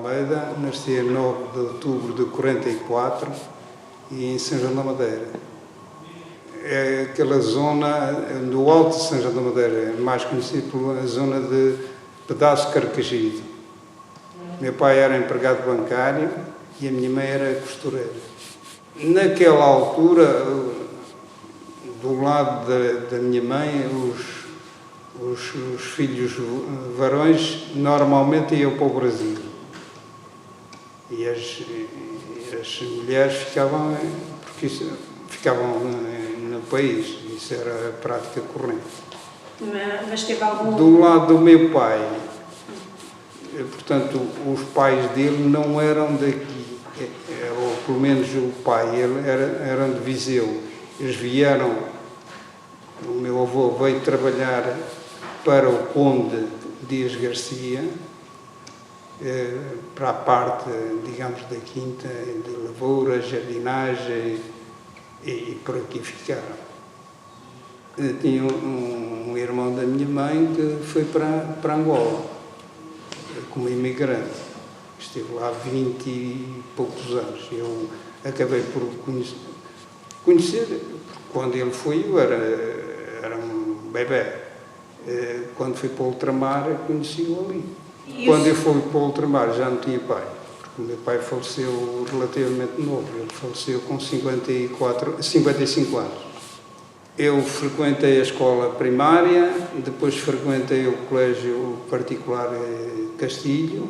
Almeida, nasci a 9 de outubro de 44 e em São João da Madeira. É aquela zona, no Alto de São João da Madeira, mais conhecido pela zona de Pedaço Carcagido. Meu pai era empregado bancário e a minha mãe era costureira. Naquela altura, do lado da minha mãe, os filhos varões normalmente iam para o Brasil. E as mulheres ficavam no país. Isso era a prática corrente. Mas teve algum... Do lado do meu pai, portanto, os pais dele não eram daqui, ou pelo menos o pai, eram de Viseu. Eles vieram, o meu avô veio trabalhar para o Conde Dias Garcia, para a parte, digamos, da quinta, de lavoura, jardinagem, e por aqui ficaram. Tinha um irmão da minha mãe que foi para Angola, como imigrante. Esteve lá 20 e poucos anos. Eu acabei por conhecer, quando ele foi, eu era um bebê. Quando fui para o ultramar, conheci-o ali. Quando eu fui para o ultramar, já não tinha pai, porque o meu pai faleceu relativamente novo. Ele faleceu com 55 anos. Eu frequentei a escola primária, depois frequentei o colégio particular Castilho,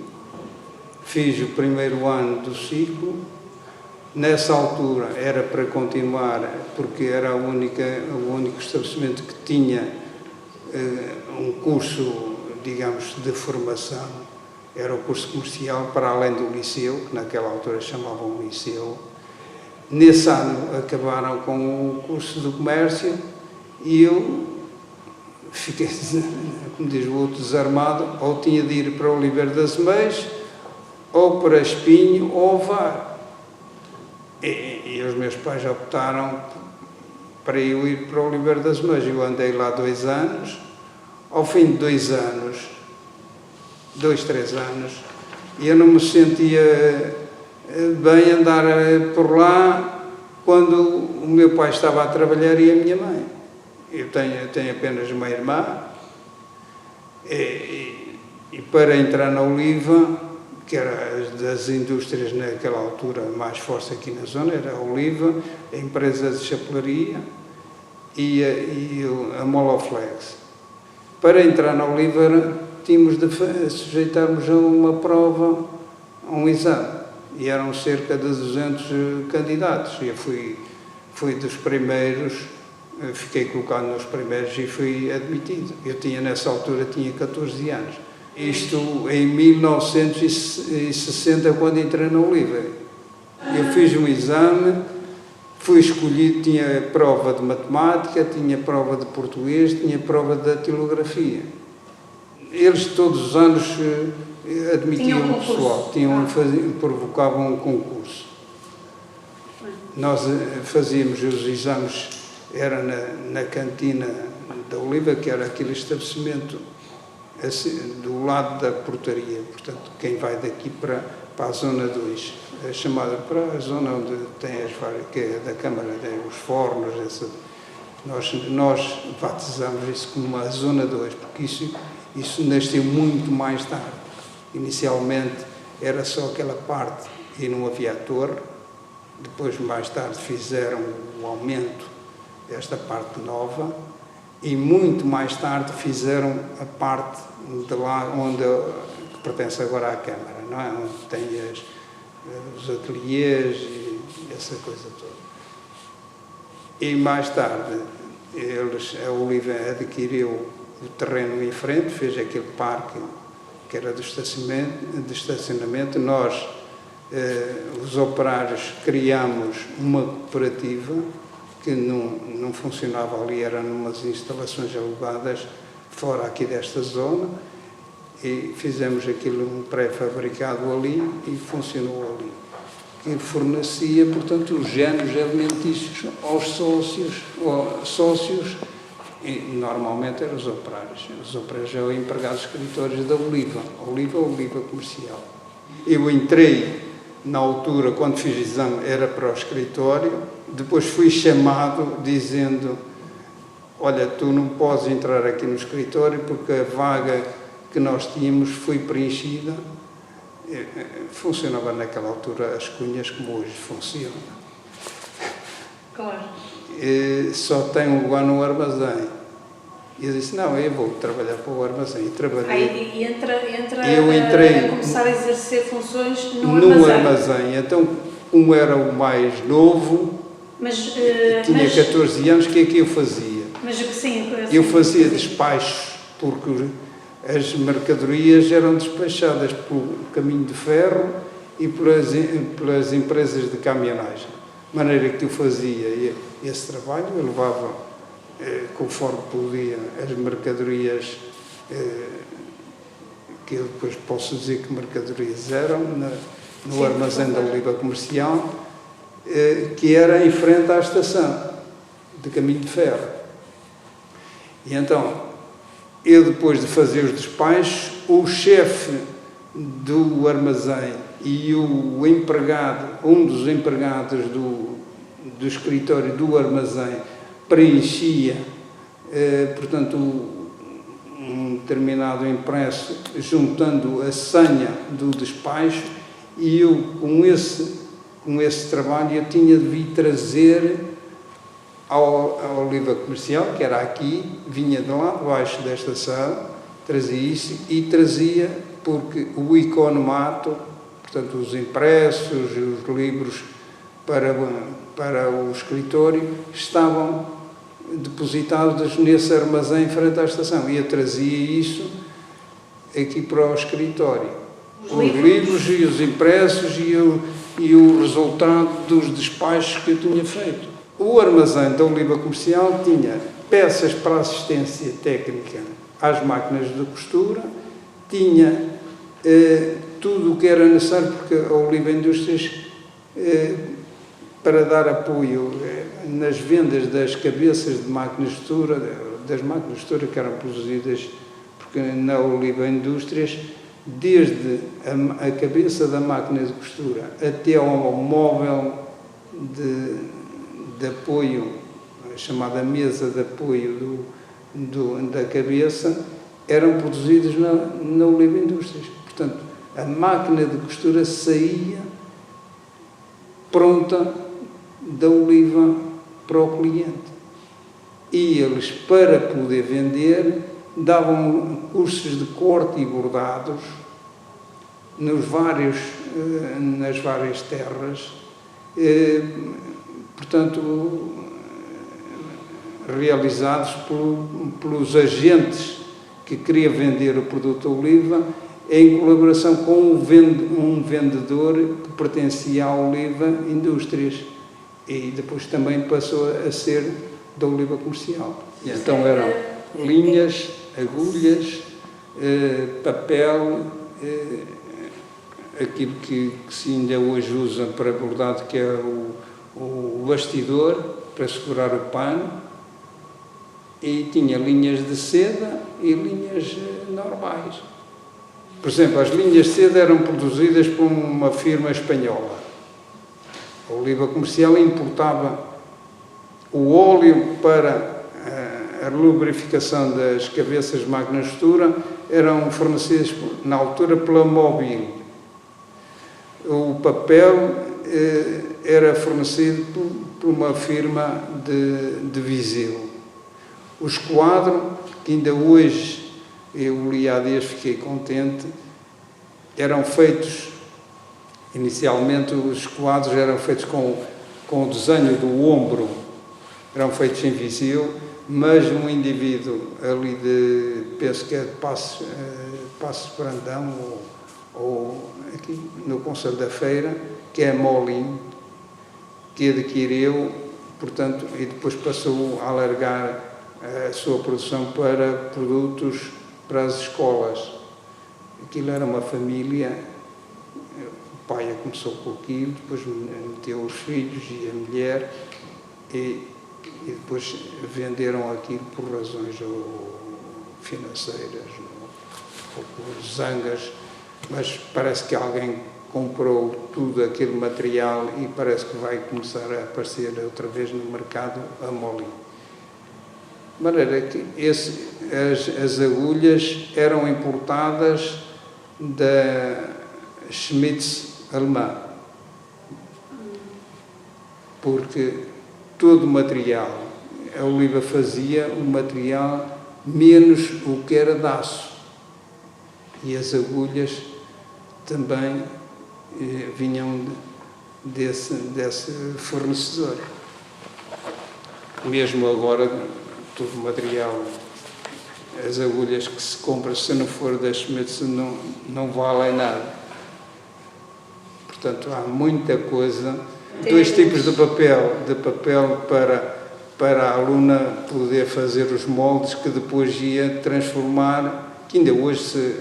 fiz o primeiro ano do ciclo. Nessa altura era para continuar, porque era o único estabelecimento que tinha um curso, digamos, de formação. Era o curso comercial, para além do liceu, que naquela altura chamavam liceu. Nesse ano acabaram com o curso de comércio e eu fiquei, como diz o outro, desarmado. Ou tinha de ir para o Oliveira das Meias, ou para Espinho, ou Ovar. E os meus pais optaram para eu ir para o Oliveira das Meias. Eu andei lá 2 anos. Ao fim de 2 anos, 2, 3 anos, eu não me sentia bem andar por lá quando o meu pai estava a trabalhar e a minha mãe. Eu tenho apenas uma irmã e para entrar na Oliva, que era das indústrias naquela altura mais forte aqui na zona, era a Oliva, a empresa de chapelaria e a Moloflex. Para entrar na Oliva tínhamos de sujeitarmos a uma prova, a um exame. E eram cerca de 200 candidatos. Eu fui dos primeiros, fiquei colocado nos primeiros e fui admitido. Eu nessa altura, tinha 14 anos. Isto em 1960, quando entrei na Oliva. Eu fiz um exame, fui escolhido, tinha prova de matemática, tinha prova de português, tinha prova de datilografia. Eles todos os anos admitiam o pessoal, provocavam um concurso. Nós fazíamos os exames, era na cantina da Oliva, que era aquele estabelecimento assim, do lado da portaria. Portanto, quem vai daqui para a zona 2, é chamada para a zona onde tem as várias, que é da Câmara, tem os fornos, nós batizamos isso como a zona 2, porque isso nasceu muito mais tarde. Inicialmente era só aquela parte e não havia a torre. Depois, mais tarde, fizeram o aumento desta parte nova e muito mais tarde fizeram a parte de lá que pertence agora à Câmara, não é? Onde tem os ateliês e essa coisa toda. E mais tarde a Oliva adquiriu o terreno em frente, fez aquele parque que era de estacionamento. Nós, os operários, criámos uma cooperativa que não funcionava ali, eram umas instalações alugadas fora aqui desta zona, e fizemos aquilo um pré-fabricado ali e funcionou ali. Que fornecia, portanto, os géneros alimentícios aos sócios, e normalmente eram os operários. Os operários eram empregados escritores da Oliva Comercial. Eu entrei, na altura, quando fiz exame, era para o escritório, depois fui chamado dizendo: olha, tu não podes entrar aqui no escritório porque a vaga que nós tínhamos foi preenchida. Funcionava naquela altura as cunhas como hoje funcionam. Claro. Só tem um lugar no armazém. E eu disse: não, eu vou trabalhar para o armazém. E trabalhei. Aí entra eu entrei a começar a exercer funções no armazém. Então, como era o mais novo, tinha 14 anos, o que é que eu fazia? Eu fazia despachos, porque as mercadorias eram despachadas pelo caminho de ferro e pelas empresas de caminhonagem. De maneira que eu fazia esse trabalho, eu levava, conforme podia, as mercadorias, que eu depois posso dizer que mercadorias eram, no armazém da Oliva Comercial, que era em frente à estação de caminho de ferro. E então, eu depois de fazer os despachos, o chefe do armazém e o empregado, um dos empregados do escritório do armazém, preenchia, portanto, um determinado impresso, juntando a senha do despacho, e eu, com esse trabalho, eu tinha de vir trazer à Oliva Comercial, que era aqui, vinha de lá de baixo da estação, trazia isso e trazia, porque o economato, portanto os impressos, os livros para o escritório, estavam depositados nesse armazém em frente à estação. E eu trazia isso aqui para o escritório. Os livros e os impressos e o resultado dos despachos que eu tinha feito. O armazém da Oliva Comercial tinha peças para assistência técnica às máquinas de costura, tinha tudo o que era necessário, porque a Oliva Indústrias, para dar apoio nas vendas das cabeças de máquinas de costura, das máquinas de costura que eram produzidas, porque na Oliva Indústrias, desde a cabeça da máquina de costura até ao móvel de apoio, chamada mesa de apoio da cabeça, eram produzidos na Oliva Indústrias. Portanto, a máquina de costura saía pronta da Oliva para o cliente. E eles, para poder vender, davam cursos de corte e bordados nas várias terras, portanto, realizados pelos agentes que queriam vender o produto Oliva, em colaboração com um vendedor que pertencia à Oliva Indústrias, e depois também passou a ser da Oliva Comercial. E então eram linhas, agulhas, papel, aquilo que se ainda hoje usa para bordado, que é o bastidor, para segurar o pano, e tinha linhas de seda e linhas normais. Por exemplo, as linhas de seda eram produzidas por uma firma espanhola. A Oliva Comercial importava o óleo para a lubrificação das cabeças de máquinas de costura, eram fornecidas na altura pela Mobil. O papel era fornecido por uma firma de Viseu. O esquadro, que ainda hoje eu li há dias, fiquei contente, eram feitos, inicialmente os esquadros eram feitos com o desenho do ombro, eram feitos em Viseu, mas um indivíduo ali penso que é de Passos Brandão, ou aqui no Conselho da Feira, que é Molin, que adquiriu, portanto, e depois passou a alargar a sua produção para produtos para as escolas. Aquilo era uma família, o pai começou com aquilo, depois meteu os filhos e a mulher, e depois venderam aquilo por razões financeiras ou por zangas mas parece que alguém comprou tudo aquele material e parece que vai começar a aparecer outra vez no mercado a moly. De maneira que as agulhas eram importadas da Schmitz alemã, porque todo o material, a Oliva fazia o material menos o que era de aço, e as agulhas também vinham desse fornecedor. Mesmo agora, todo o material, as agulhas que se compram, se não for da Schmitz, não valem nada. Portanto, há muita coisa. Dois tipos de papel para a aluna poder fazer os moldes que depois ia transformar, que ainda hoje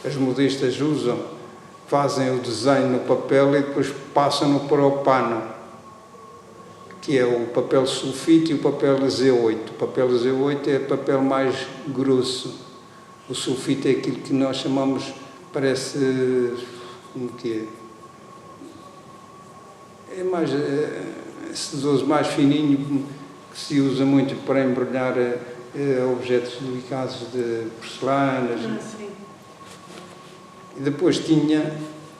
as modistas usam, fazem o desenho no papel e depois passam-no para o pano, que é o papel sulfite e o papel Z8. O papel Z8 é papel mais grosso. O sulfite é aquilo que nós chamamos, parece, como que é mais sedoso, mais fininho, que se usa muito para embrulhar objetos delicados de porcelanas. E depois tinha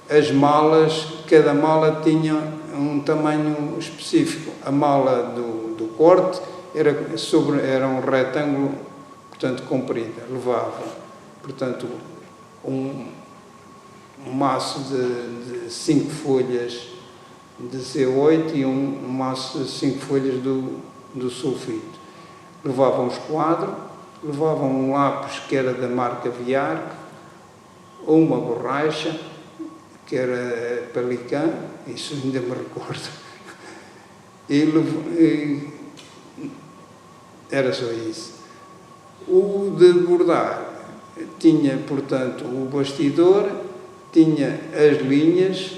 as malas, cada mala tinha um tamanho específico. A mala do corte era um retângulo, portanto, comprida, levava, portanto, um maço de 5 folhas de C8 e um maço de 5 folhas do sulfite. Levavam um esquadro, levavam um lápis que era da marca Viarc, ou uma borracha, que era Pelican, isso ainda me recordo, e era só isso. O de bordar tinha, portanto, o bastidor, tinha as linhas,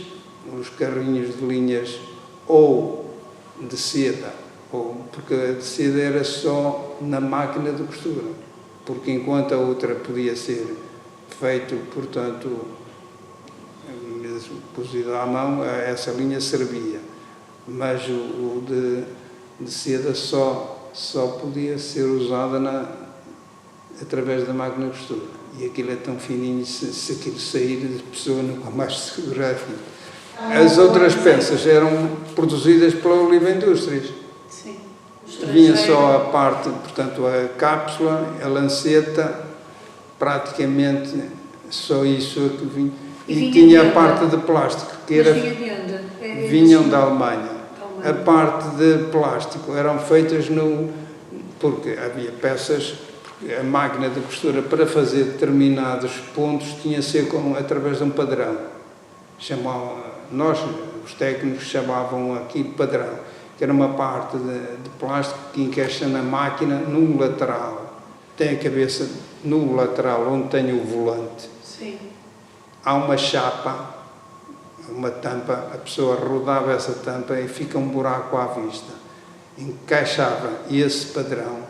os carrinhos de linhas ou de seda, porque a de seda era só na máquina de costura, porque enquanto a outra podia ser feito, portanto, cozido à mão, essa linha servia, mas o de seda só podia ser usada através da máquina de costura, e aquilo é tão fininho, se aquilo sair, a pessoa nunca mais se segura aquilo. As outras peças eram produzidas pela Oliva Indústrias. Sim. Vinha só a parte, portanto, a cápsula, a lanceta, praticamente só isso é que vinha. E tinha a parte de plástico, que era. Vinha de onde? Vinham da Alemanha. A parte de plástico eram feitas porque havia peças, porque a máquina de costura para fazer determinados pontos tinha de ser através de um padrão. Nós, os técnicos, chamavam aquilo padrão, que era uma parte de plástico que encaixa na máquina no lateral. Tem a cabeça no lateral, onde tem o volante. Sim. Há uma chapa, uma tampa, a pessoa rodava essa tampa e fica um buraco à vista. Encaixava esse padrão,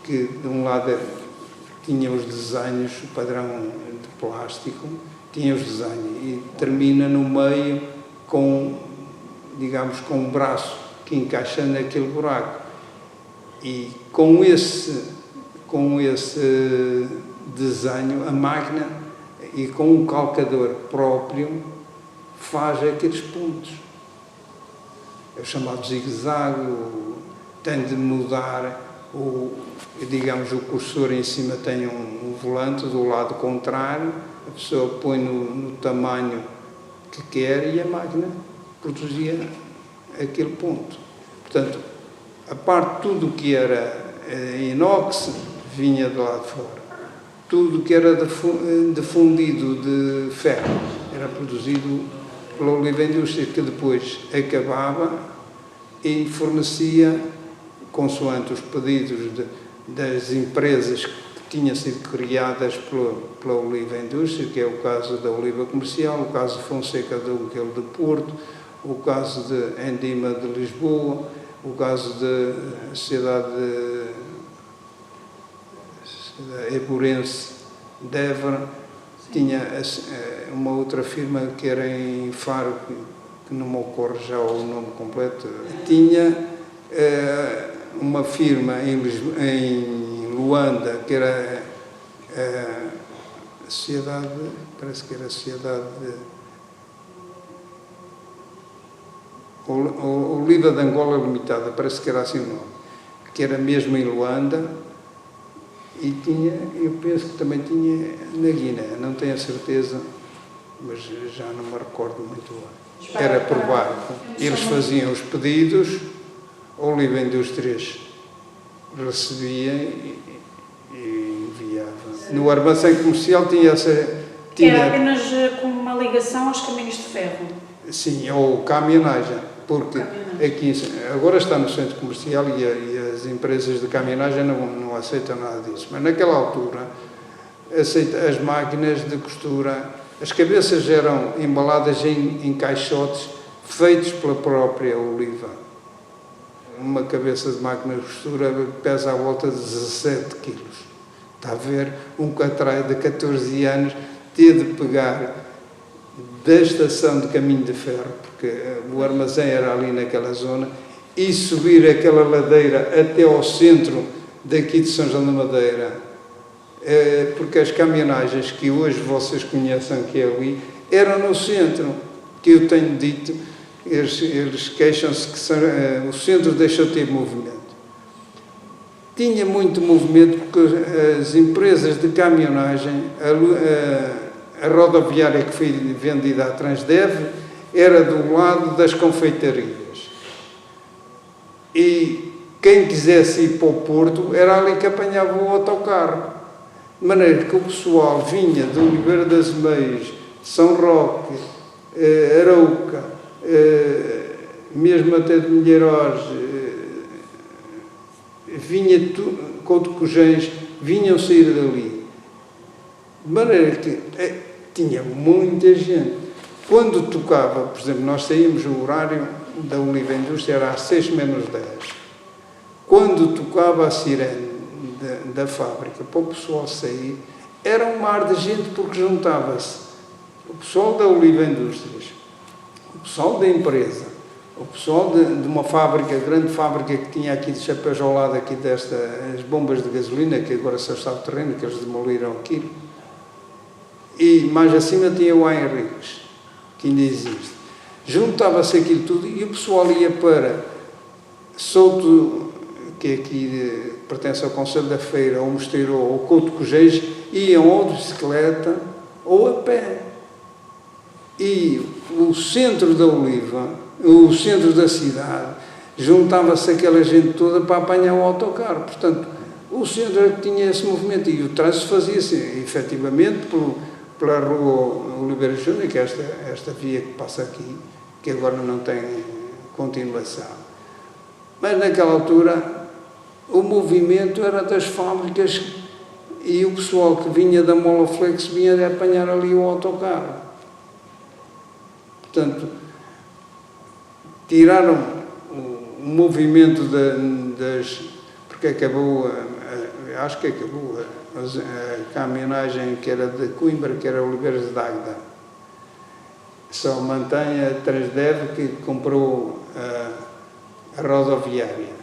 que de um lado tinha os desenhos, o padrão de plástico, tinha os desenhos, e termina no meio com, digamos, com um braço que encaixa naquele buraco. E com esse desenho, a máquina, e com um calcador próprio, faz aqueles pontos. É o chamado zigue-zague, tem de mudar, digamos, o cursor em cima tem um volante do lado contrário, a pessoa põe no tamanho que quer e a máquina produzia aquele ponto. Portanto, a parte, tudo o que era inox vinha do lado de fora. Tudo o que era de fundido de ferro era produzido pela Oliva Indústrias, que depois acabava e fornecia, consoante os pedidos das empresas que tinham sido criadas pela Oliva Indústrias, que é o caso da Oliva Comercial, o caso de Fonseca do Unquel de Porto, o caso de Endima de Lisboa, o caso da Sociedade Eburense de Évora, Tinha uma outra firma que era em Faro, que não me ocorre já o nome completo. Tinha uma firma em Luanda, que era a Sociedade, parece que era a Sociedade Oliva de Angola Limitada, parece que era assim o nome, que era mesmo em Luanda, e tinha, eu penso que também tinha na Guiné, não tenho a certeza, mas já não me recordo muito bem. Era por barco. Eles faziam os pedidos, a Oliva Indústrias recebia e enviava. No armazém comercial tinha essa... Era apenas com uma ligação aos caminhos de ferro? Sim, ou caminhonagem, porque aqui, agora está no centro comercial e as empresas de caminhonagem não aceitam nada disso, mas naquela altura as máquinas de costura, as cabeças eram embaladas em caixotes feitos pela própria Oliva. Uma cabeça de máquina de costura pesa à volta de 17 quilos. Está a ver? Um catraio de 14 anos ter de pegar da estação de caminho de ferro, porque o armazém era ali naquela zona, e subir aquela ladeira até ao centro daqui de São João da Madeira, porque as caminhonagens que hoje vocês conhecem que é ali, eram no centro, que eu tenho dito, eles queixam-se que o centro deixou de ter movimento. Tinha muito movimento porque as empresas de caminhonagem, a rodoviária que foi vendida à Transdev era do lado das confeitarias. E quem quisesse ir para o Porto era ali que apanhava o autocarro. De maneira que o pessoal vinha de Oliveira das Meias, São Roque, Arouca, mesmo até de Milheiros, vinha Couto Cojens, vinham sair dali. De maneira que tinha muita gente. Quando tocava, por exemplo, nós saímos, o horário da Oliva Indústria era às 6 menos 10. Quando tocava a sirene da fábrica para o pessoal sair, era um mar de gente porque juntava-se o pessoal da Oliva Indústrias, o pessoal da empresa, o pessoal de uma fábrica, grande fábrica que tinha aqui de Chapéus ao lado aqui as bombas de gasolina, que agora só está o terreno, que eles demoliram aquilo. E mais acima tinha o Henriques, que ainda existe. Juntava-se aquilo tudo e o pessoal ia para Souto, que aqui pertence ao Conselho da Feira, ou Mosteiro, ou Couto Cojens, iam ou de bicicleta ou a pé. E o centro da Oliva, o centro da cidade, juntava-se aquela gente toda para apanhar o autocarro. Portanto, o centro é que tinha esse movimento e o trânsito fazia-se, efetivamente, pela rua Oliveira Júnior, que é esta via que passa aqui, que agora não tem continuação. Mas naquela altura o movimento era das fábricas e o pessoal que vinha da Molaflex vinha de apanhar ali o autocarro. Portanto, tiraram o movimento porque acabou, acho que acabou a caminhonagem que era de Coimbra, que era Oliveiras de Águeda. Só mantém a Transdev, que comprou a rodoviária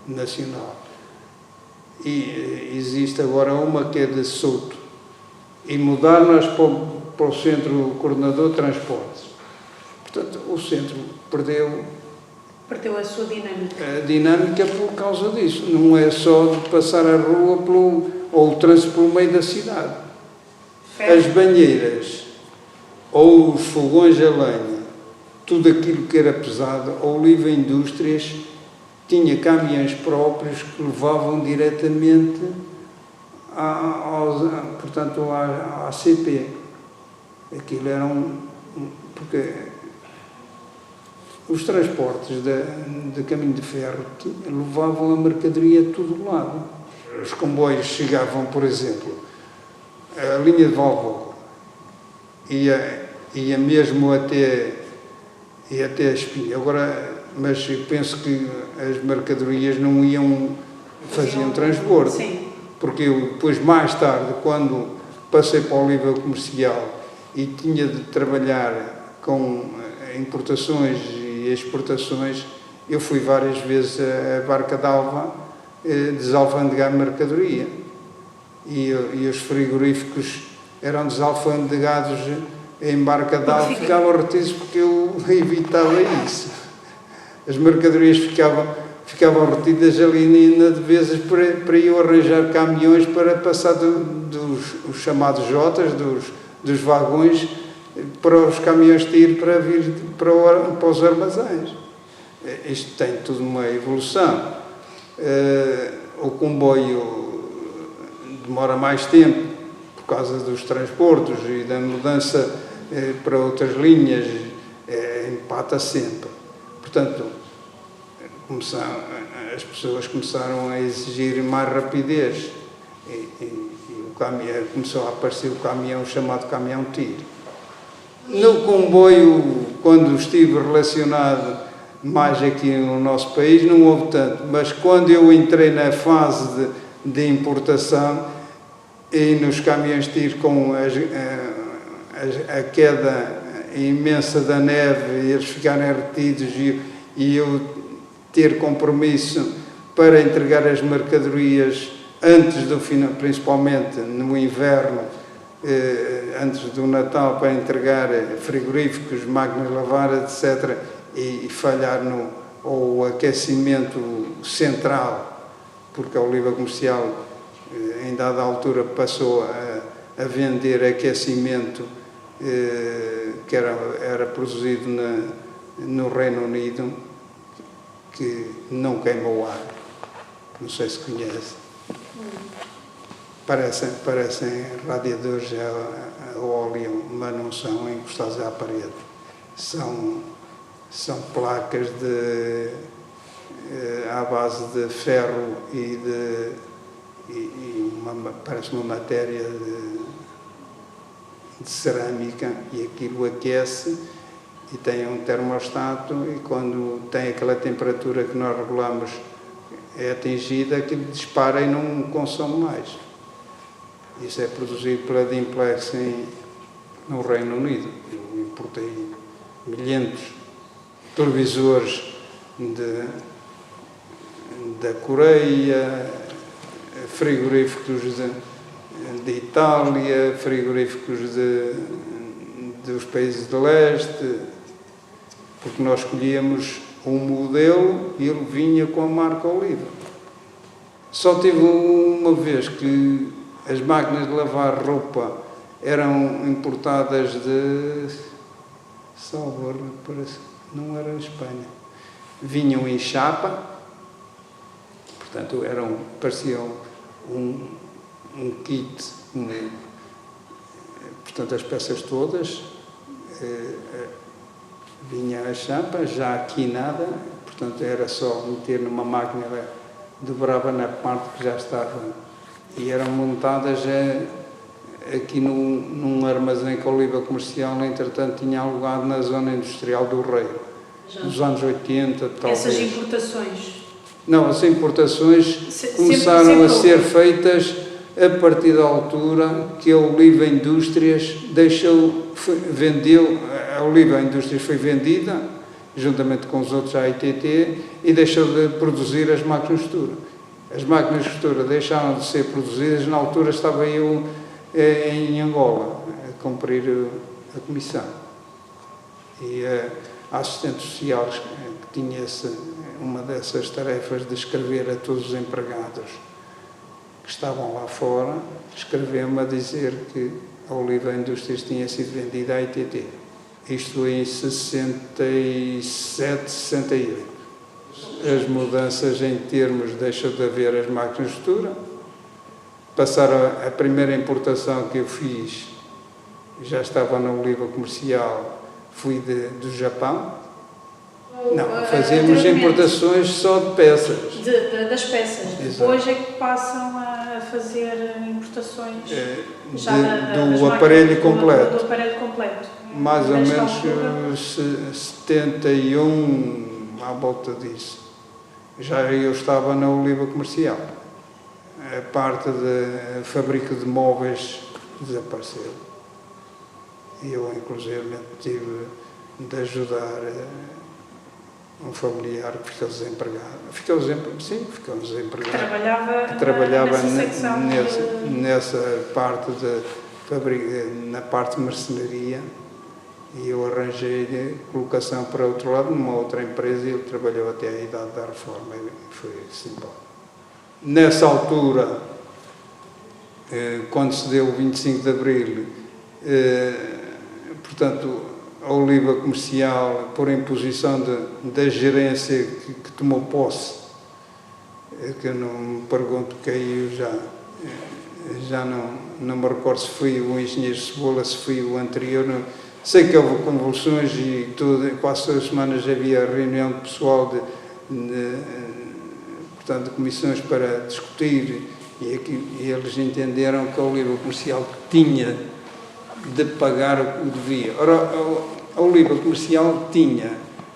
nacional. E existe agora uma que é de Souto. E mudaram-nas para o centro coordenador de transportes. Portanto, o centro perdeu a sua dinâmica. A dinâmica por causa disso. Não é só de passar a rua ou o trânsito pelo meio da cidade. As banheiras ou os fogões a lenha, tudo aquilo que era pesado, a Oliva Indústrias tinha caminhões próprios que levavam diretamente portanto, à CP. Aquilo era porque os transportes de caminho de ferro levavam a mercadoria a todo lado. Os comboios chegavam, por exemplo, a linha de Valvógora, ia mesmo até a Espinha. Agora, mas eu penso que as mercadorias não faziam transbordo. Sim. Porque depois, mais tarde, quando passei para a oliva comercial e tinha de trabalhar com importações e exportações, eu fui várias vezes a Barca d'Alva desalfandegar mercadoria. E os frigoríficos eram desalfandegados em Barca d'Alva, ficavam retidos porque eu evitava isso. As mercadorias ficavam retidas ali na Devesas para eu arranjar caminhões para passar dos chamados Jotas, dos vagões, para os caminhões de tiro para vir para os armazéns. Isto tem tudo uma evolução. O comboio demora mais tempo por causa dos transportes e da mudança para outras linhas, empata sempre. Portanto, as pessoas começaram a exigir mais rapidez e começou a aparecer o caminhão chamado caminhão-tiro. No comboio, quando estive relacionado mais aqui no nosso país, não houve tanto, mas quando eu entrei na fase de importação e nos caminhões-tiro com a queda imensa da neve e eles ficarem retidos e eu ter compromisso para entregar as mercadorias antes do final, principalmente no inverno, antes do Natal, para entregar frigoríficos, máquinas de lavar, etc., e falhar no aquecimento central, porque a oliva comercial, em dada altura, passou a vender aquecimento que era produzido no Reino Unido, que não queima o ar. Não sei se conhece. Parecem radiadores a óleo, mas não são encostados à parede. São placas à base de ferro parece uma matéria de cerâmica, e aquilo aquece e tem um termostato, e quando tem aquela temperatura que nós regulamos é atingida, aquilo dispara e não consome mais. Isso é produzido pela Dimplex no Reino Unido. Eu importei milhentos televisores da Coreia, frigoríficos de Itália, frigoríficos dos países de leste, porque nós escolhíamos um modelo e ele vinha com a marca Oliva. Só tive uma vez que as máquinas de lavar roupa eram importadas de Salvador, parece, não era Espanha. Vinham em chapa, portanto pareciam um kit, portanto as peças todas, vinha a chapa já quinada, portanto era só meter numa máquina, dobrava na parte que já estava, e eram montadas aqui num armazém que a Oliva Comercial, entretanto, tinha alugado na zona industrial do Rei, nos anos 80, talvez. Essas importações? Não, as importações começaram a ser feitas a partir da altura que a Oliva Indústrias vendeu, a Oliva Indústrias foi vendida, juntamente com os outros, à ITT, e deixou de produzir as máquinas de costura. As máquinas de costura deixaram de ser produzidas, na altura estava eu em Angola, a cumprir a comissão. E a assistente social, que tinha uma dessas tarefas de escrever a todos os empregados que estavam lá fora, escreveu-me a dizer que a Oliva Indústrias tinha sido vendida à ITT. Isto em 67, 68. As mudanças em termos, deixou de haver as máquinas de costura. Passaram a primeira importação que eu fiz, já estava na Oliva Comercial, fui do Japão. Não, fazíamos importações só de peças. Das peças. Exato. Depois é que passam a fazer importações do aparelho completo. Do aparelho completo. Mais ou menos 71, à volta disso. Já eu estava na Oliva Comercial. A parte de fábrica de móveis desapareceu. E eu, inclusive, tive de ajudar um familiar que ficou desempregado. Ficou desempregado. Trabalhava nessa secção nessa parte na parte de marcenaria, e eu arranjei-lhe colocação para outro lado, numa outra empresa, e ele trabalhou até a idade da reforma e foi-se embora. Nessa altura, quando se deu o 25 de Abril, portanto, a Oliva Comercial, por imposição da gerência que tomou posse, que eu não me pergunto quem, eu já não me recordo se foi o engenheiro Cebola, se foi o anterior, sei que houve convulsões e quase todas as semanas havia reunião de pessoal portanto, de comissões para discutir, e eles entenderam que a Oliva Comercial tinha de pagar o que devia. Ora, a Oliva Comercial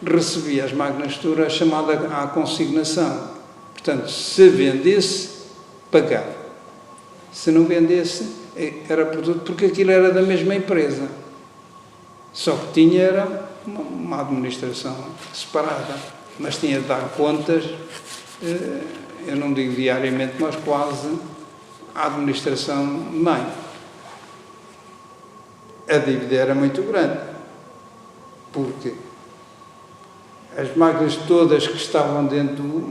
recebia as máquinas de costura chamada à consignação. Portanto, se vendesse, pagava. Se não vendesse, era produto, porque aquilo era da mesma empresa. Só que era uma administração separada, mas tinha de dar contas, eu não digo diariamente, mas quase, à administração mãe. A dívida era muito grande, porque as máquinas todas que estavam dentro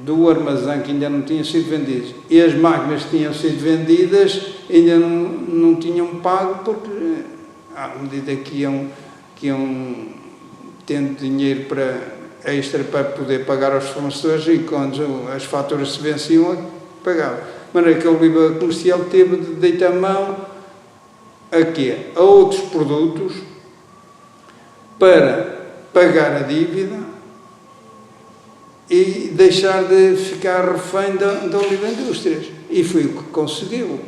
do armazém, que ainda não tinham sido vendidas, e as máquinas que tinham sido vendidas ainda não tinham pago, porque à medida que iam tendo dinheiro extra para poder pagar aos fornecedores, e quando as faturas se venciam, pagavam. De maneira que a Oliva Comercial teve de deitar mão a outros produtos para pagar a dívida e deixar de ficar refém da Oliva Indústrias. E foi o que conseguiu.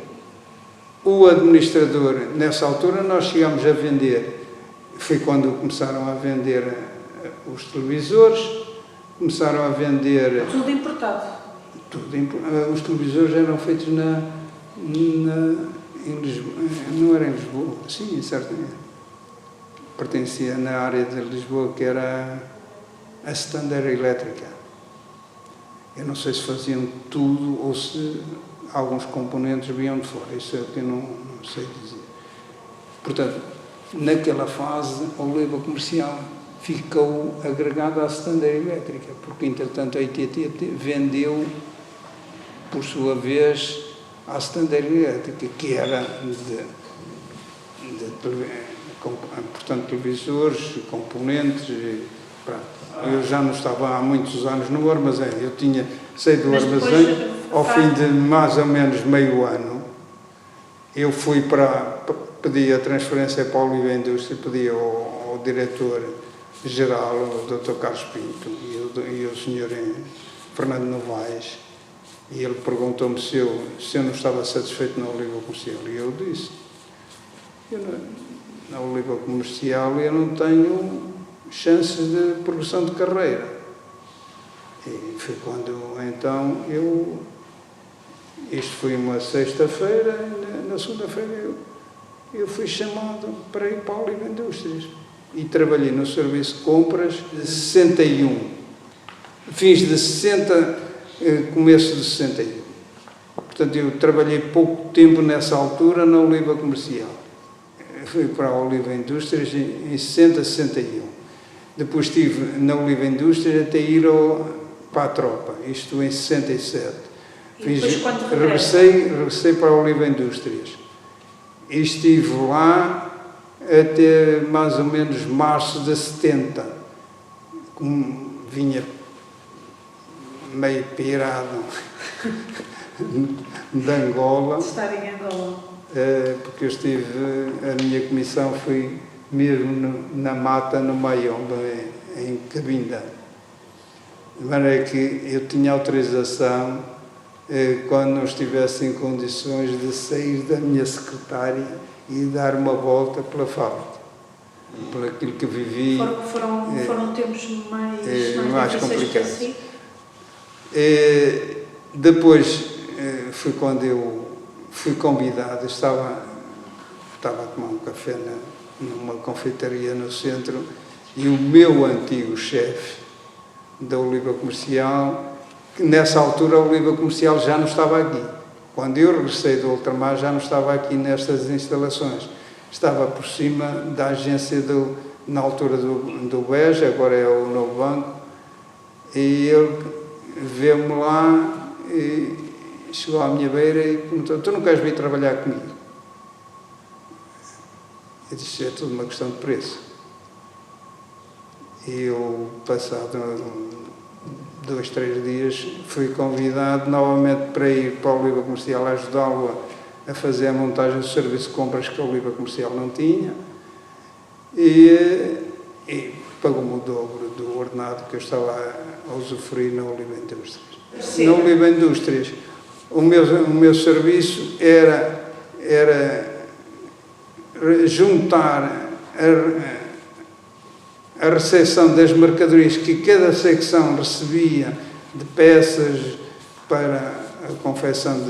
O administrador, nessa altura, nós chegámos a vender, foi quando começaram a vender os televisores, começaram a vender... Tudo importado? Os televisores eram feitos em Lisboa, não era em Lisboa, sim, certamente. Pertencia na área de Lisboa, que era a Standard Elétrica. Eu não sei se faziam tudo ou se alguns componentes vinham de fora, isso é o que eu não sei dizer. Portanto, naquela fase, a Oliva Comercial ficou agregada à Standard Elétrica, porque, entretanto, a ITT vendeu, por sua vez, à Standard Elétrica, que era portanto, televisores, componentes. Eu já não estava há muitos anos no armazém. Eu saí do armazém ao fim de mais ou menos meio ano. Eu fui pedi a transferência para a Oliva Indústria, pedi ao diretor-geral, o Dr. Carlos Pinto, e o Sr. Fernando Novaes, e ele perguntou-me se eu não estava satisfeito na Oliva Comercial. E eu disse, na Oliva Comercial eu não tenho chances de progressão de carreira. E foi quando, então, isto foi uma sexta-feira, na segunda-feira eu fui chamado para ir para a Oliva Indústrias. E trabalhei no serviço de compras de 61. Fins de 60, começo de 61. Portanto, eu trabalhei pouco tempo nessa altura na Oliva Comercial. Fui para a Oliva Indústrias em 60, 61. Depois estive na Oliva Indústrias até ir para a tropa, isto em 67. Regressei para a Oliva Indústrias. E estive lá até mais ou menos março de 70. Vinha meio pirado de Angola. Estar em Angola. Porque a minha comissão foi mesmo na mata, no Mayombe, em Cabinda. De maneira que eu tinha autorização, quando não estivesse em condições, de sair da minha secretária e dar uma volta pela fábrica, por aquilo que vivi. Foram tempos mais complicados. Assim? Depois foi quando eu fui convidado, estava a tomar um café numa confeitaria no centro, e o meu antigo chefe da Oliva Comercial, que nessa altura a Oliva Comercial já não estava aqui. Quando eu regressei do ultramar, já não estava aqui nestas instalações. Estava por cima da agência na altura do BES, agora é o Novo Banco, e ele vê-me lá e chegou à minha beira e perguntou: tu não queres vir trabalhar comigo? Eu disse: é tudo uma questão de preço. E eu, passado 2, 3 dias, fui convidado novamente para ir para a Oliva Comercial, a ajudá-lo a fazer a montagem do serviço de compras que a Oliva Comercial não tinha, e pagou-me o dobro do ordenado que eu estava a usufruir na Oliva Indústrias. Sim. Na Oliva Indústrias, o meu serviço era juntar a recepção das mercadorias que cada secção recebia, de peças para a confecção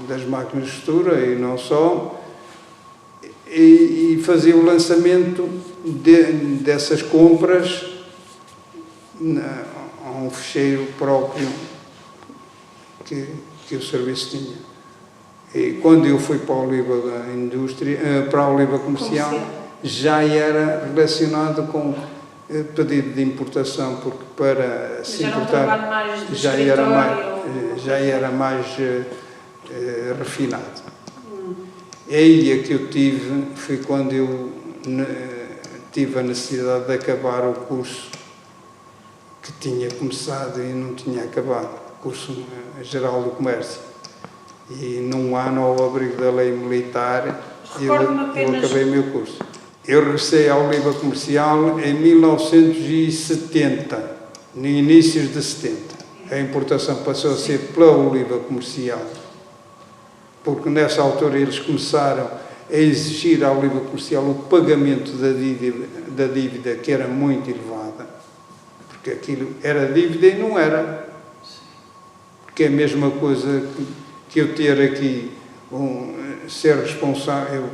das máquinas de costura e não só, e fazia o lançamento dessas compras a um fecheiro próprio que o serviço tinha. E quando eu fui para a Oliva para a Oliva Comercial, já era relacionado com pedido de importação, porque para se importar já era mais refinado. A ilha que eu tive foi quando eu tive a necessidade de acabar o curso que tinha começado e não tinha acabado, o curso geral do comércio. E num ano, ao abrigo da lei militar, eu acabei o meu curso. Eu regressei à Oliva Comercial em 1970, no início de 70. A importação passou a ser pela Oliva Comercial, porque nessa altura eles começaram a exigir à Oliva Comercial o pagamento da dívida, que era muito elevada, porque aquilo era dívida e não era. Porque é a mesma coisa que eu ter aqui, ser responsável.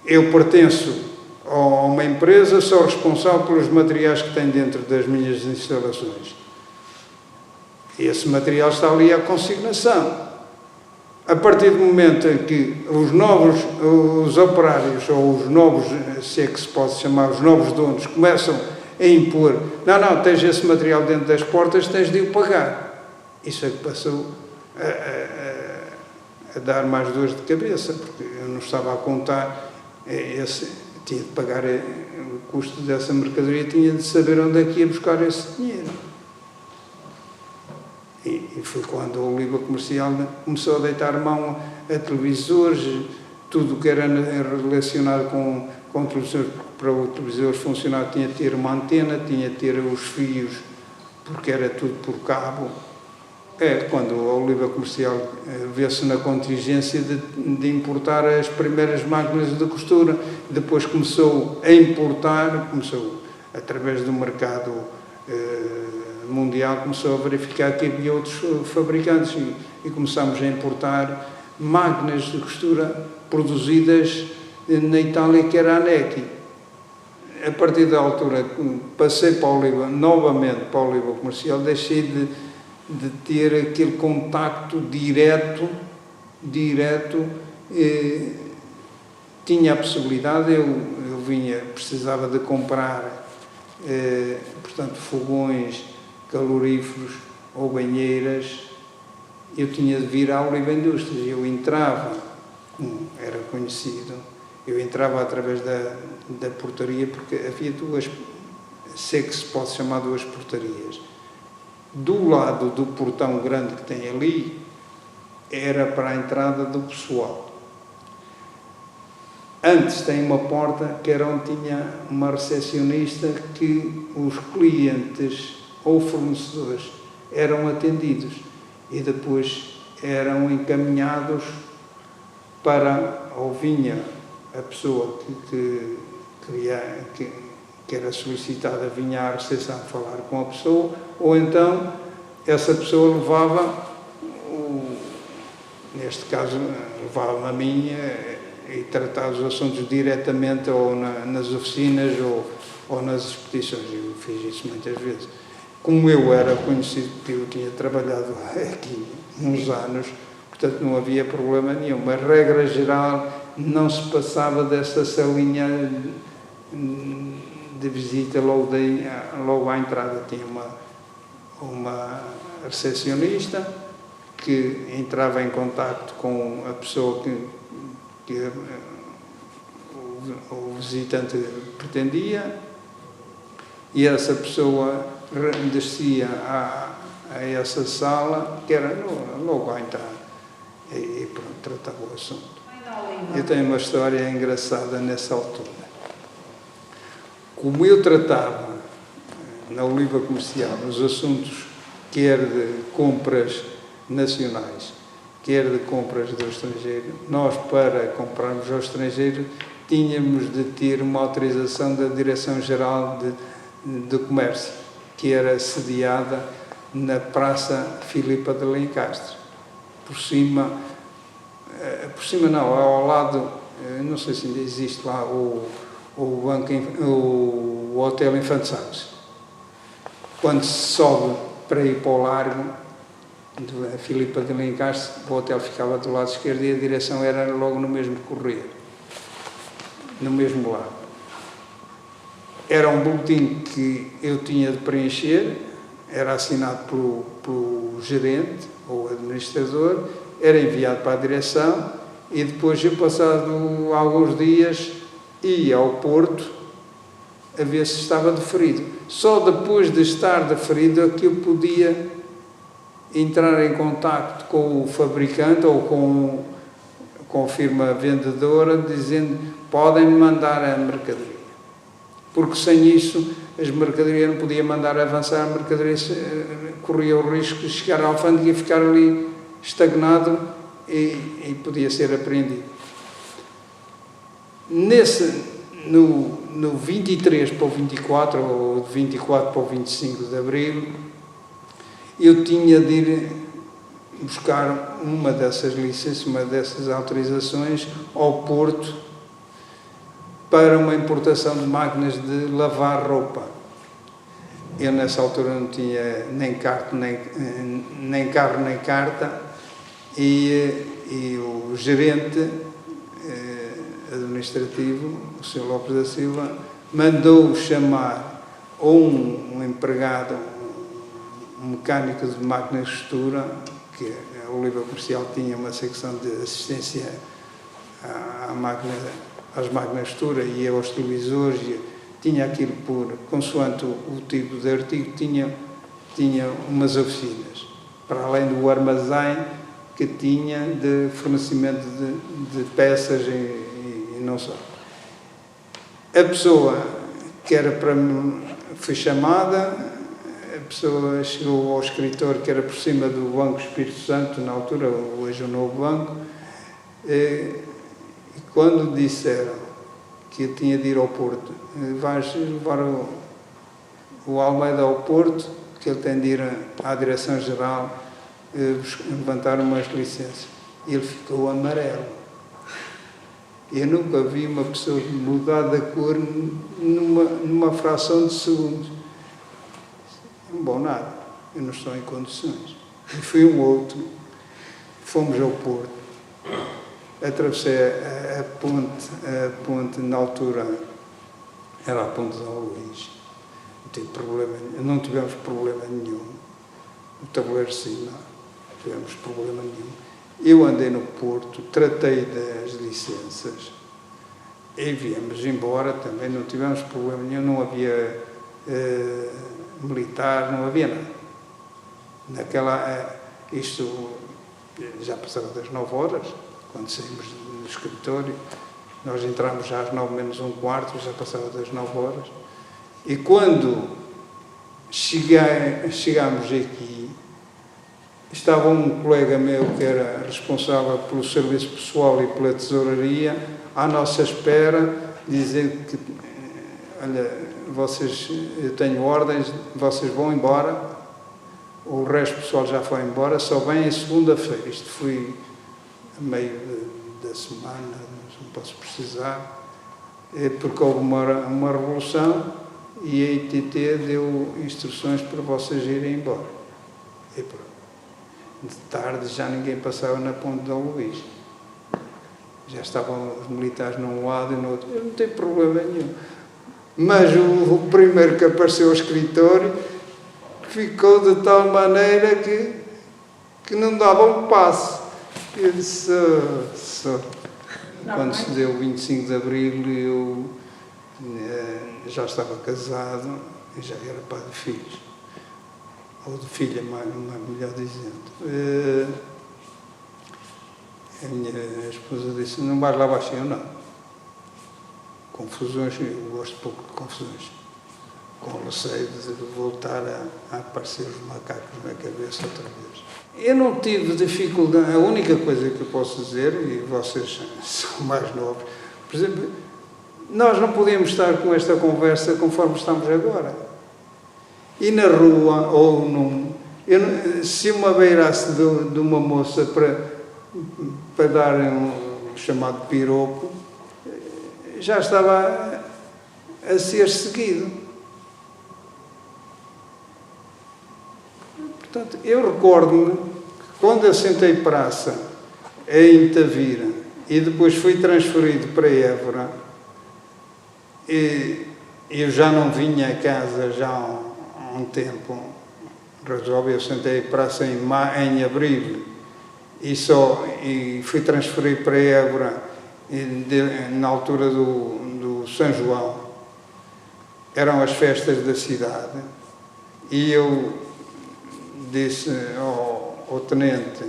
Eu pertenço a uma empresa, sou responsável pelos materiais que tenho dentro das minhas instalações. Esse material está ali à consignação. A partir do momento em que os operários, ou os novos, se é que se pode chamar, os novos donos, começam a impor: não, tens esse material dentro das portas, tens de o pagar. Isso é que passou a dar mais dores de cabeça, porque eu não estava a contar, tinha de pagar o custo dessa mercadoria, tinha de saber onde é que ia buscar esse dinheiro. E foi quando a Oliva Comercial começou a deitar mão a televisores, tudo o que era relacionado com televisores, para o televisor funcionar tinha de ter uma antena, tinha de ter os fios, porque era tudo por cabo. Quando a Oliva Comercial vê-se na contingência de importar as primeiras máquinas de costura, depois começou a importar, através do mercado mundial, começou a verificar que havia outros fabricantes e começámos a importar máquinas de costura produzidas na Itália, que era a Necchi. A partir da altura passei novamente para a Oliva Comercial, deixei de ter aquele contacto direto, tinha a possibilidade, eu precisava de comprar, portanto, fogões, caloríferos ou banheiras, eu tinha de vir à Oliva Indústrias. Eu entrava, como era conhecido, eu entrava através da portaria, porque havia duas, sei que se pode chamar duas portarias. Do lado do portão grande que tem ali, era para a entrada do pessoal. Antes tem uma porta que era onde tinha uma recepcionista, que os clientes ou fornecedores eram atendidos e depois eram encaminhados para, ou vinha a pessoa que era solicitada, vinha à recepção falar com a pessoa, ou então essa pessoa levava, neste caso, levava-me a mim e tratava os assuntos diretamente ou nas oficinas ou nas expedições. Eu fiz isso muitas vezes. Como eu era conhecido, porque eu tinha trabalhado aqui uns anos, portanto não havia problema nenhum. Mas, regra geral, não se passava dessa salinha de visita logo à entrada. Tinha uma recepcionista que entrava em contacto com a pessoa que o visitante pretendia, e essa pessoa descia a essa sala, que era logo à entrada, e pronto, tratava o assunto. Eu tenho uma história engraçada nessa altura. Como eu tratava na Oliva Comercial os assuntos, quer de compras nacionais, quer de compras do estrangeiro, nós, para comprarmos ao estrangeiro, tínhamos de ter uma autorização da Direção-Geral de Comércio, que era sediada na Praça Filipa de Lencastre. Por cima não, ao lado, não sei se ainda existe lá o Hotel Infante Santos. Quando se sobe para ir para o Largo, da Filipa de Lencastre, o hotel ficava do lado esquerdo e a direção era logo no mesmo corredor, no mesmo lado. Era um boletim que eu tinha de preencher, era assinado pelo gerente ou administrador, era enviado para a direção e depois, eu, passado alguns dias, ia ao Porto a ver se estava deferido. Só depois de estar deferido é que eu podia entrar em contacto com o fabricante ou com a firma vendedora, dizendo: podem-me mandar a mercadoria. Porque sem isso, as mercadorias não podia mandar avançar, a mercadoria corria o risco de chegar à alfândega e ficar ali estagnado e podia ser apreendido. No 23 para o 24, ou de 24 para o 25 de abril, eu tinha de ir buscar uma dessas licenças, uma dessas autorizações ao Porto para uma importação de máquinas de lavar roupa. Eu, nessa altura, não tinha nem carro nem carta, e o gerente administrativo, o Sr. Lopes da Silva, mandou chamar um empregado, um mecânico de máquinas de costura, que a Oliva Comercial tinha uma secção de assistência às máquinas de costura e aos televisores, tinha aquilo consoante o tipo de artigo, tinha umas oficinas, para além do armazém que tinha de fornecimento de peças e não só. A pessoa que era para mim foi chamada, a pessoa chegou ao escritório, que era por cima do Banco Espírito Santo, na altura, hoje o novo banco, e quando disseram que eu tinha de ir ao Porto, vais levar o Almeida ao Porto, que ele tem de ir à Direção-Geral levantar umas licenças. Ele ficou amarelo. Eu nunca vi uma pessoa mudar da cor numa fração de segundos. Bom, nada, eu não estou em condições. E fui um outro, fomos ao Porto, atravessei a ponte, na altura era a ponte de São Luís, não tivemos problema nenhum. O tabuleiro sim, não tivemos problema nenhum. Eu andei no Porto, tratei das licenças e viemos embora também, não tivemos problema nenhum, não havia militar, não havia nada. Isto já passava das 9 horas, quando saímos do escritório, nós entramos já às 9 menos um quarto, já passava das 9 horas, e quando chegámos aqui, estava um colega meu que era responsável pelo serviço pessoal e pela tesouraria à nossa espera, dizendo que: olha, eu tenho ordens, vocês vão embora, o resto do pessoal já foi embora, só vem em segunda-feira. Isto foi a meio da semana, não posso precisar, porque houve uma revolução e a ITT deu instruções para vocês irem embora. E pronto. De tarde já ninguém passava na Ponte de Dom Luís. Já estavam os militares num lado e no outro. Eu não tenho problema nenhum. Mas o primeiro que apareceu ao escritório ficou de tal maneira que não dava um passo. Eu disse, quando se deu o 25 de Abril, eu já estava casado e já era pai de filhos. Ou de filha, melhor dizendo. A minha esposa disse, não vais lá abaixo, eu não. Confusões, eu gosto pouco de confusões. Com receio de voltar a aparecer os macacos na cabeça outra vez. Eu não tive dificuldade, a única coisa que eu posso dizer, e vocês são mais novos, por exemplo, nós não podíamos estar com esta conversa conforme estamos agora. E na rua, ou se eu me abeirasse de uma moça para dar um chamado piropo, já estava a ser seguido. Portanto, eu recordo-me que quando eu sentei praça em Tavira e depois fui transferido para Évora, e eu já não vinha a casa já há um tempo razoável. Eu sentei praça em abril e fui transferido para Évora na altura do São João. Eram as festas da cidade e eu disse ao tenente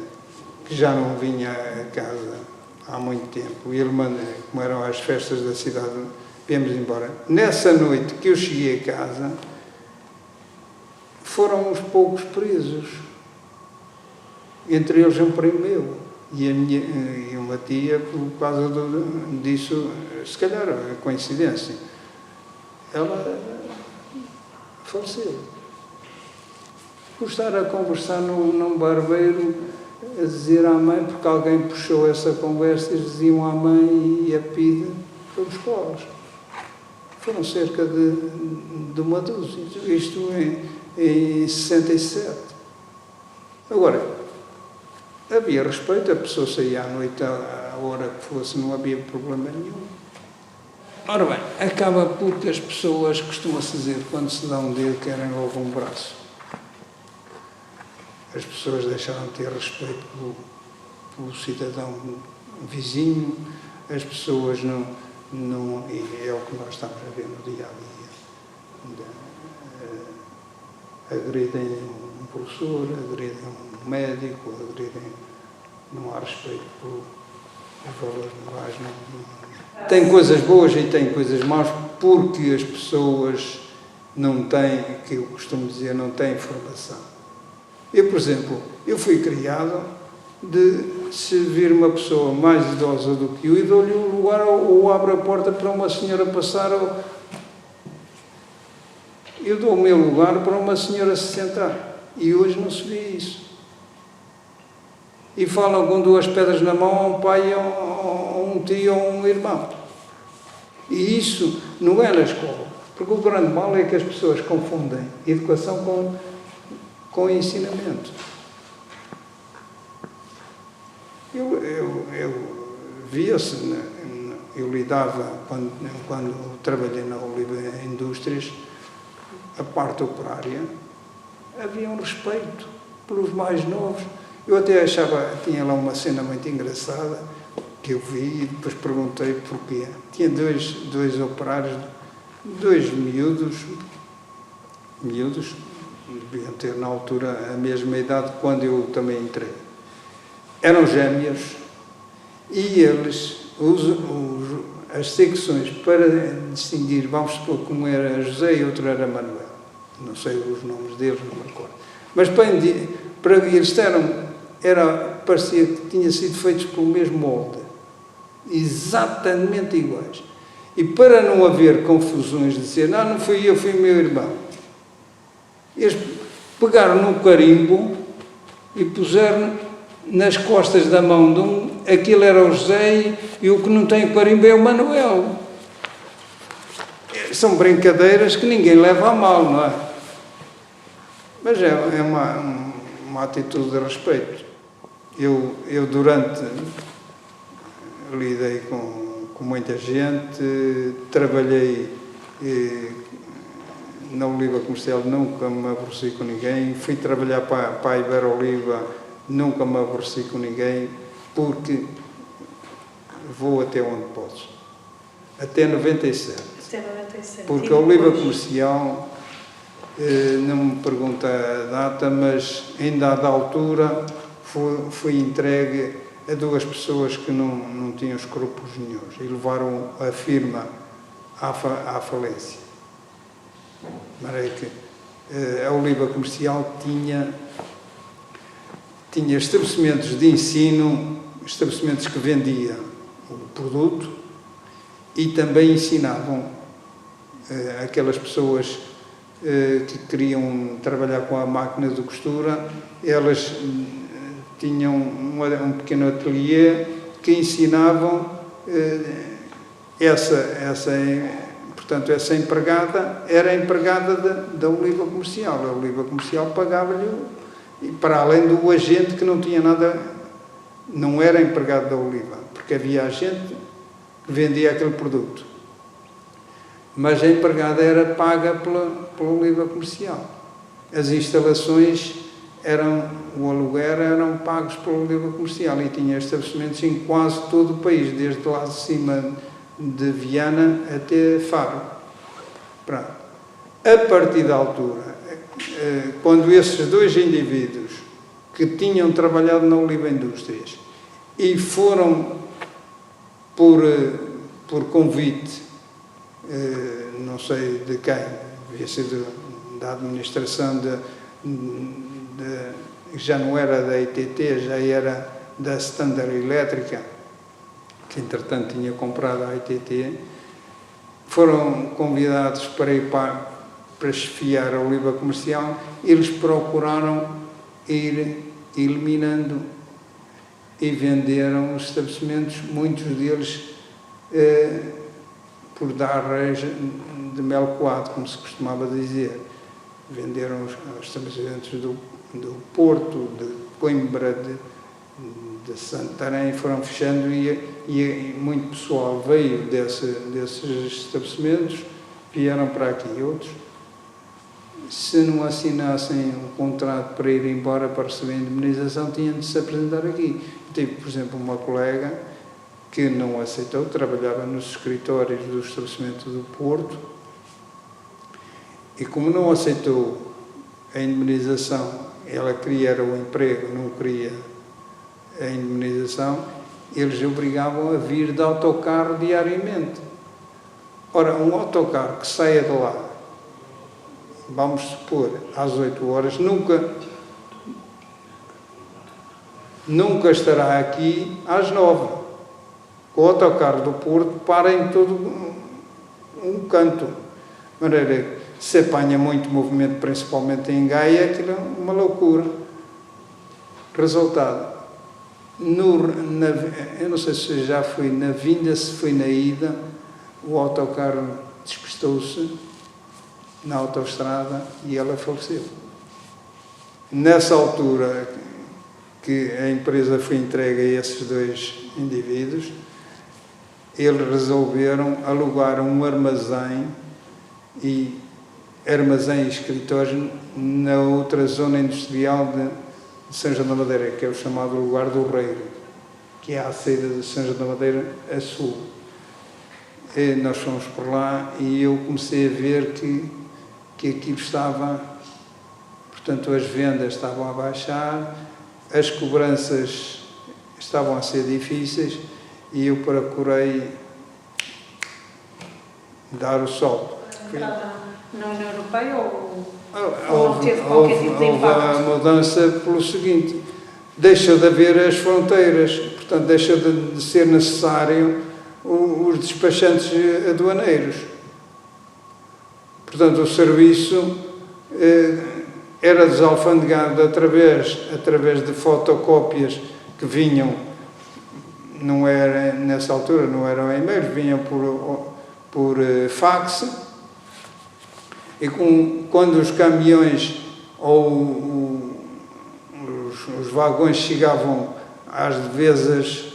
que já não vinha a casa há muito tempo, e ele mandou, como eram as festas da cidade, viemos embora. Nessa noite que eu cheguei a casa, foram uns poucos presos, entre eles um primo meu e uma tia, por causa disso, se calhar é coincidência, ela faleceu. Por estar a conversar num barbeiro, a dizer à mãe, porque alguém puxou essa conversa, eles diziam à mãe e a pida pelos colos. Foram cerca de uma dúzia, isto em 67. Agora, havia respeito, a pessoa saía à noite, à hora que fosse, não havia problema nenhum. Ora bem, acaba porque as pessoas, costuma-se dizer, quando se dá um dedo, querem logo um braço. As pessoas deixaram de ter respeito pelo cidadão vizinho, as pessoas não, e é o que nós estamos a ver no dia a dia, agredem um professor, agredem um médico, não há respeito pelos valores morais. Tem coisas boas e tem coisas más, porque as pessoas não têm, que eu costumo dizer, não têm formação. Eu, por exemplo, eu fui criado de, se vir uma pessoa mais idosa do que eu, e dou-lhe um lugar ou abro a porta para uma senhora passar, eu dou o meu lugar para uma senhora se sentar. E hoje não se vê isso. E falam com duas pedras na mão a um pai, a um tio ou um irmão. E isso não é na escola. Porque o grande mal é que as pessoas confundem educação com ensinamento. Eu via-se, eu lidava, quando trabalhei na Oliva Indústrias, a parte operária, havia um respeito pelos mais novos. Eu até achava, tinha lá uma cena muito engraçada, que eu vi e depois perguntei porquê. Tinha dois operários, dois miúdos, deviam ter na altura a mesma idade quando eu também entrei. Eram gêmeos e eles, as secções para distinguir, vamos supor, como era José e outro era Manuel, não sei os nomes deles, não me recordo, mas para eles parecia que tinham sido feitos pelo mesmo molde, exatamente iguais. E para não haver confusões de dizer, não fui eu, fui o meu irmão, eles pegaram no carimbo e puseram nas costas da mão de um, aquilo era o José e o que não tem o carimbo é o Manuel. São brincadeiras que ninguém leva a mal, não é? Mas é uma atitude de respeito. Eu lidei com muita gente, trabalhei na Oliva Comercial, nunca me aborreci com ninguém, fui trabalhar para a Iberoliva, nunca me aborreci com ninguém, porque vou até onde posso. Até 97. Até 97. Porque a Oliva Comercial, não me pergunta a data, mas em dada altura foi entregue a duas pessoas que não tinham escrúpulos nenhuns e levaram a firma à falência. De maneira que a Oliva Comercial tinha estabelecimentos de ensino, estabelecimentos que vendiam o produto e também ensinavam aquelas pessoas que queriam trabalhar com a máquina de costura, elas tinham um pequeno ateliê que ensinavam portanto, essa empregada era empregada da Oliva Comercial. A Oliva Comercial pagava-lhe, para além do agente que não tinha nada, não era empregado da Oliva, porque havia agente que vendia aquele produto. Mas a empregada era paga pela Oliva Comercial. As instalações o aluguer eram pagos pela Oliva Comercial e tinha estabelecimentos em quase todo o país, desde lá de cima de Viana até Faro. Pronto. A partir da altura, quando esses dois indivíduos que tinham trabalhado na Oliva Indústrias e foram por convite, não sei de quem, devia ser da administração já não era da ITT, já era da Standard Elétrica, que entretanto tinha comprado a ITT, foram convidados para ir para chefiar a Oliva Comercial e eles procuraram ir eliminando e venderam os estabelecimentos, muitos deles por dar reis de mel coado, como se costumava dizer. Venderam os estabelecimentos do Porto, de Coimbra, de Santarém, foram fechando e muito pessoal veio desses estabelecimentos, vieram para aqui. Outros, se não assinassem um contrato para ir embora para receber a indemnização, tinham de se apresentar aqui. Tive, por exemplo, uma colega que não aceitou, trabalhava nos escritórios do estabelecimento do Porto e, como não aceitou a indemnização, ela queria era o emprego, não queria a indemnização, eles obrigavam a vir de autocarro diariamente. Ora, um autocarro que saia de lá, vamos supor, às 8 horas, nunca estará aqui às 9. O autocarro do Porto para em todo um canto. De maneira que se apanha muito movimento, principalmente em Gaia, aquilo é uma loucura. Resultado, eu não sei se já fui na vinda, se foi na ida, o autocarro despistou-se na autoestrada e ela faleceu. Nessa altura que a empresa foi entregue a esses dois indivíduos, eles resolveram alugar um armazém e escritórios na outra zona industrial de São João da Madeira, que é o chamado lugar do Reiro, que é a saída de São João da Madeira a sul. E nós fomos por lá e eu comecei a ver que aquilo estava, portanto, as vendas estavam a baixar, as cobranças estavam a ser difíceis e eu procurei dar o salto. Na União Europeia ou não teve qualquer tipo de impacto? Houve a mudança pelo seguinte: deixou de haver as fronteiras, portanto deixou de ser necessário os despachantes aduaneiros. Portanto, o serviço era desalfandegado através de fotocópias que vinham, não era, nessa altura não eram e-mails, vinham por fax, e quando os caminhões ou os vagões chegavam às divisas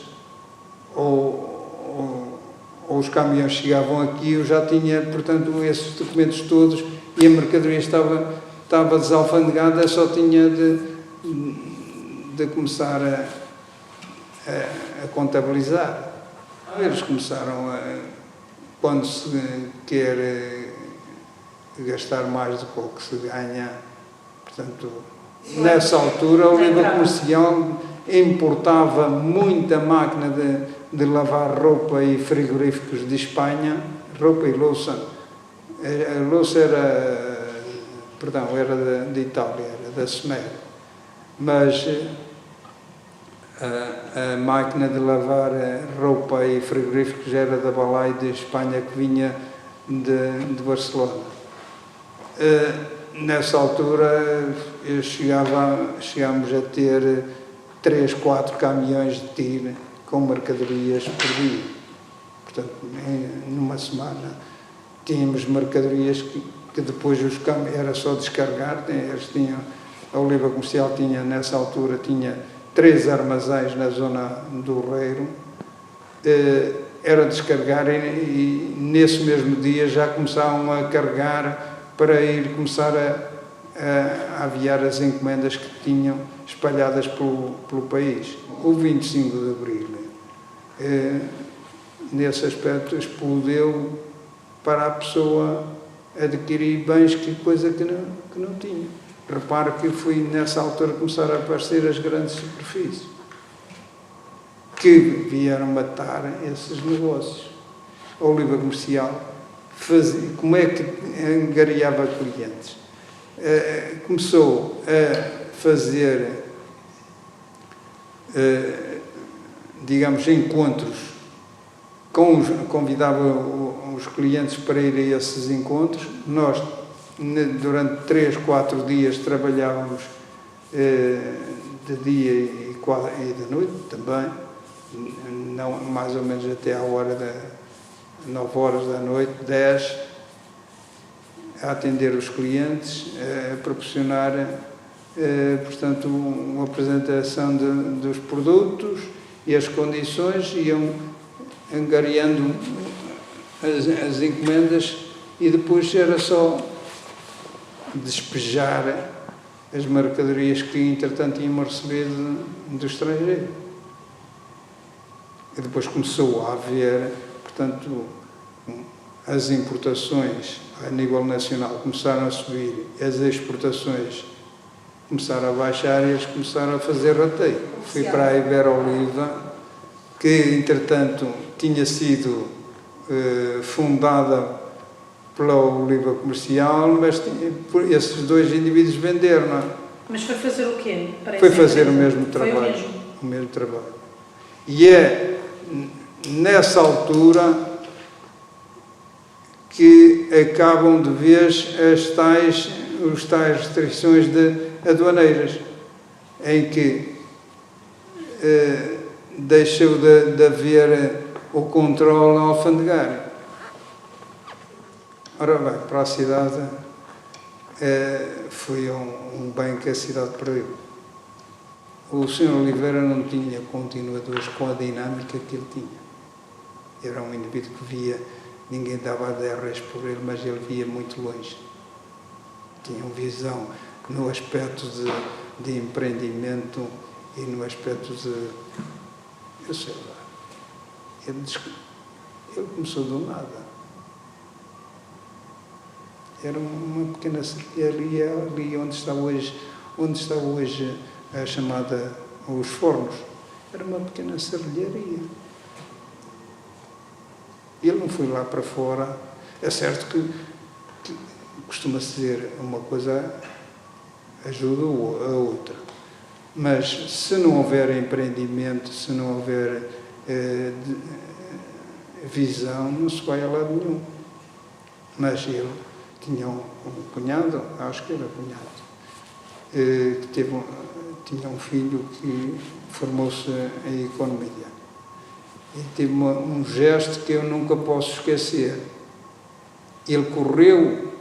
ou os caminhões chegavam aqui, eu já tinha, portanto, esses documentos todos e a mercadoria estava desalfandegada, só tinha de começar a contabilizar. Eles começaram quando se quer gastar mais do que o que se ganha, portanto, nessa altura a Oliva Comercial importava muita máquina de lavar roupa e frigoríficos de Espanha, roupa e louça. A louça era de Itália, era da Semer, mas a máquina de lavar roupa e frigoríficos era da Balai de Espanha, que vinha de Barcelona. Nessa altura chegámos a ter 3, 4 caminhões de tiro com mercadorias por dia. Portanto, numa semana tínhamos mercadorias que depois os caminhões era só descarregar. A Oliva Comercial nessa altura tinha 3 armazéns na zona do Reiro. Era descarregar e nesse mesmo dia já começavam a carregar para começar a aviar as encomendas que tinham espalhadas pelo país. O 25 de Abril, nesse aspecto, explodiu para a pessoa adquirir bens, coisa que não tinha. Repara que foi nessa altura que começaram a aparecer as grandes superfícies, que vieram matar esses negócios. A Oliva Comercial como é que angariava clientes? Começou a fazer, digamos, encontros, convidava os clientes para ir a esses encontros. Nós, durante 3, 4 dias, trabalhávamos de dia e de noite também, não, mais ou menos até à hora 9 horas da noite, 10, a atender os clientes, a proporcionar, portanto, uma apresentação dos produtos e as condições, iam angariando as encomendas e depois era só despejar as mercadorias que, entretanto, tínhamos recebido do estrangeiro. E depois começou a haver, portanto, as importações a nível nacional começaram a subir, as exportações começaram a baixar e eles começaram a fazer rateio. Fui para a Iber-Oliva, que, entretanto, tinha sido fundada pela Oliva Comercial, mas esses 2 indivíduos venderam, não é? Mas foi fazer o quê? Foi fazer o mesmo trabalho. O mesmo trabalho. E é nessa altura que acabam de vez os tais restrições aduaneiras, em que deixou de haver o controle alfandegário. Ora bem, para a cidade foi um bem que a cidade perdeu. O Sr. Oliveira não tinha continuadores com a dinâmica que ele tinha. Era um indivíduo que via, ninguém dava 10 reis por ele, mas ele via muito longe. Tinha uma visão no aspecto de empreendimento e no aspecto eu sei lá, ele começou do nada. Era uma pequena serralheria ali onde está hoje a chamada os fornos. Era uma pequena serralheria. Ele não foi lá para fora. É certo que costuma-se dizer uma coisa ajuda a outra. Mas se não houver empreendimento, se não houver visão, não se vai a lado nenhum. Mas ele tinha um cunhado, acho que era cunhado, que tinha um filho que formou-se em economia. E teve um gesto que eu nunca posso esquecer. Ele correu,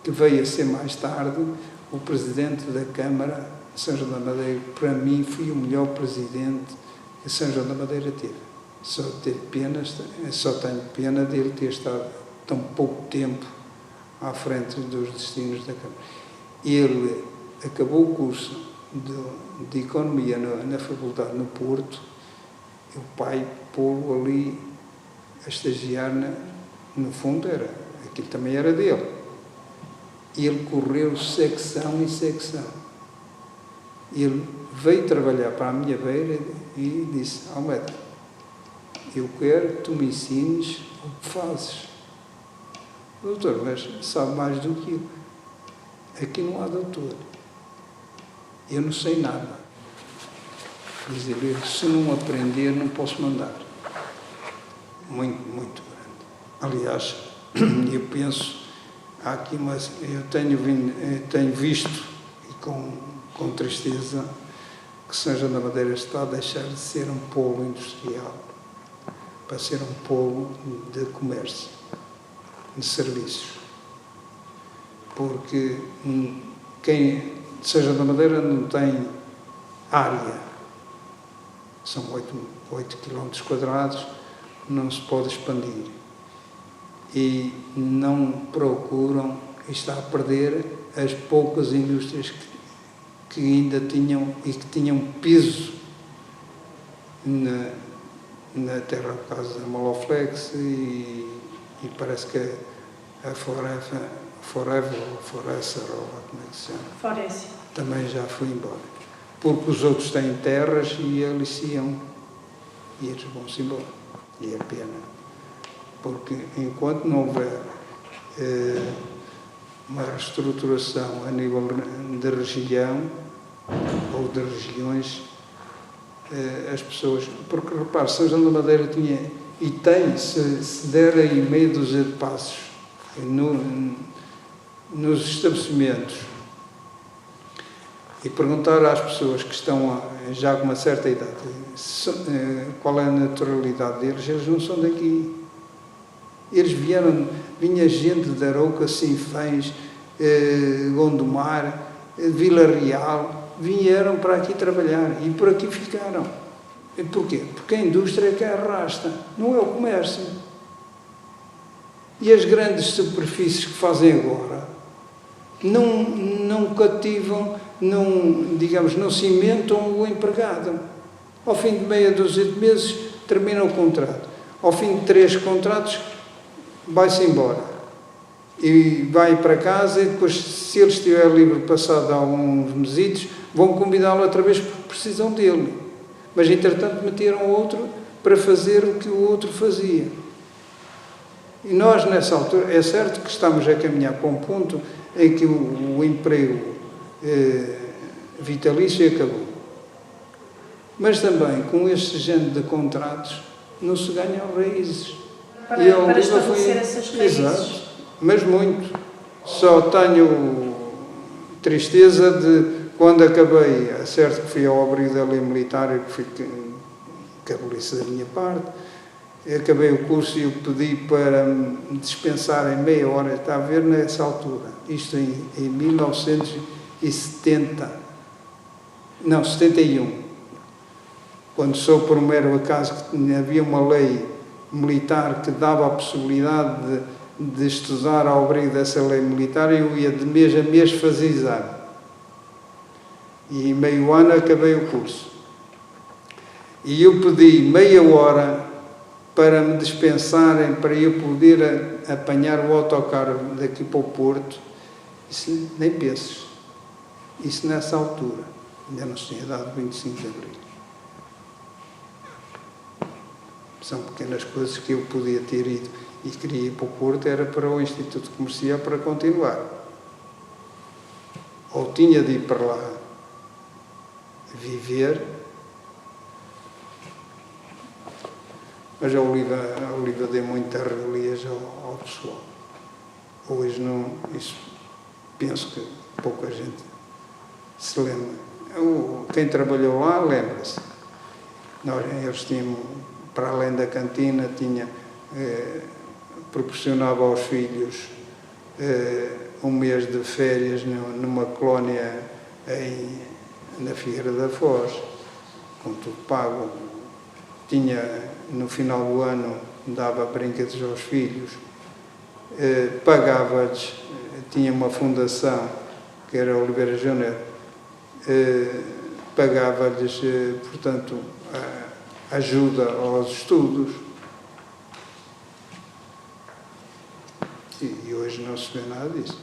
que veio a ser mais tarde, o presidente da Câmara de São João da Madeira. Para mim, foi o melhor presidente que São João da Madeira teve. Só tenho pena dele ter estado tão pouco tempo à frente dos destinos da Câmara. Ele acabou o curso de Economia na Faculdade no Porto, e o pai pô-lo ali a estagiar, no fundo, aquilo também era dele. E ele correu secção em secção. Ele veio trabalhar para a minha beira e disse: Almeida, eu quero que tu me ensines o que fazes. Doutor, mas sabe mais do que eu. Aqui não há doutor. Eu não sei nada. Diz ele: se não aprender, não posso mandar. Muito, muito grande. Aliás, eu penso, há aqui eu tenho visto, e com tristeza, que São João da Madeira está a deixar de ser um polo industrial para ser um polo de comércio, de serviços. Porque quem de São João da Madeira não tem área, são 8 km², não se pode expandir. E não procuram, está a perder as poucas indústrias que ainda tinham e que tinham peso na terra, por causa da Maloflex e parece que a Forever, ou Foresser, ou como é que se chama? Foresser. Também já foi embora. Porque os outros têm terras e eles vão-se embora. E é pena. Porque enquanto não houver uma reestruturação a nível de região ou de regiões, as pessoas... Porque, repare, São João da Madeira tinha e tem, se der aí meia dúzia de passos nos estabelecimentos e perguntar às pessoas que estão já com uma certa idade qual é a naturalidade deles, eles não são daqui. Eles vinha gente de Arouca, Sinfãs, Gondomar, Vila Real, vieram para aqui trabalhar e por aqui ficaram. E porquê? Porque a indústria é que arrasta, não é o comércio. E as grandes superfícies que fazem agora não cativam, não cimentam o empregado. Ao fim de meia dúzia de meses termina o contrato. Ao fim de 3 contratos vai-se embora. E vai para casa e depois, se ele estiver livre passado alguns mesitos, vão convidá-lo outra vez porque precisam dele. Mas, entretanto, meteram outro para fazer o que o outro fazia. E nós, nessa altura, é certo que estamos a caminhar para um ponto em que o emprego vitalício acabou. Mas também, com este género de contratos, não se ganham raízes. Para estabelecer essas raízes. Exato, mas muito. Só tenho tristeza de... Quando acabei, é certo que fui ao abrigo da lei militar, que foi cabelice da minha parte, acabei o curso e eu pedi para me dispensar em meia hora, está a ver nessa altura, isto em 71, quando soube por um mero acaso que havia uma lei militar que dava a possibilidade de estudar ao abrigo dessa lei militar, eu ia de mês a mês fazer exame. E em meio ano acabei o curso. E eu pedi meia hora para me dispensarem, para eu poder apanhar o autocarro daqui para o Porto. Isso nem penses. Isso nessa altura. Ainda não se tinha dado 25 de abril. São pequenas coisas que eu podia ter ido e queria ir para o Porto, era para o Instituto Comercial para continuar. Ou tinha de ir para lá viver, mas a Oliva deu muitas regalias ao pessoal. Hoje não, isso penso que pouca gente se lembra. Quem trabalhou lá lembra-se. Eles tinham, para além da cantina, proporcionava aos filhos um mês de férias numa colónia na Figueira da Foz, com tudo pago. No final do ano, dava brinquedos aos filhos, pagava-lhes, tinha uma fundação, que era Oliveira Júnior, pagava-lhes, portanto, ajuda aos estudos. E hoje não se vê nada disso.